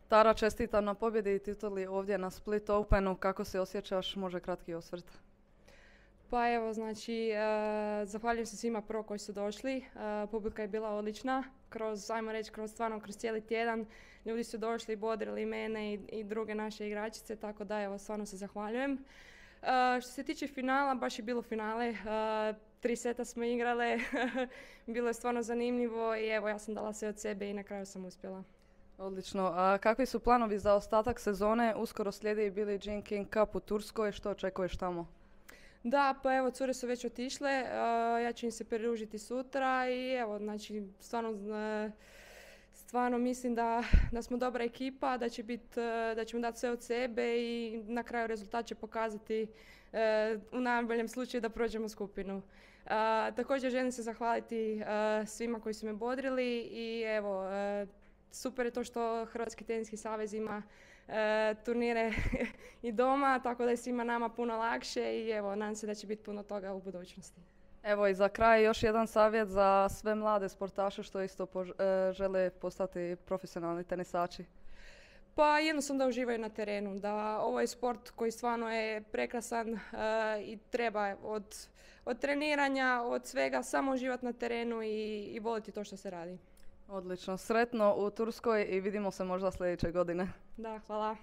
Tara, čestitam na pobjedi i tituli ovdje na Split Openu. Kako se osjećaš? Može kratki osvrt. Pa evo, znači, zahvaljujem se svima prvo koji su došli. Publika je bila odlična. Ajmo reći, kroz cijeli tjedan. Ljudi su došli i bodrili mene i druge naše igračice, tako da evo, stvarno se zahvaljujem. Što se tiče finala, baš je bilo finale. 3 seta smo igrale. Bilo je stvarno zanimljivo i evo, ja sam dala sve od sebe i na kraju sam uspjela. Odlično. A kakvi su planovi za ostatak sezone? Uskoro slijedi i Billie Jean King Cup u Turskoj. Što očekuješ tamo? Da, pa evo, cure su već otišle. Ja ću im se pridružiti sutra i evo, znači, stvarno mislim da smo dobra ekipa, da ćemo dati sve od sebe i na kraju rezultat će pokazati u najboljem slučaju da prođemo skupinu. Također želim se zahvaliti svima koji su me bodrili i evo, super je to što Hrvatski teniski savez ima turnire i doma, tako da je svima nama puno lakše i evo, nadam se da će biti puno toga u budućnosti. Evo i za kraj još jedan savjet za sve mlade sportaše što isto žele postati profesionalni tenisači. Pa jednostavno da uživaju na terenu, da ovo je sport koji stvarno je prekrasan i treba od treniranja, od svega samo uživati na terenu i voliti to što se radi. Odlično, sretno u Turskoj i vidimo se možda sljedeće godine. Da, hvala.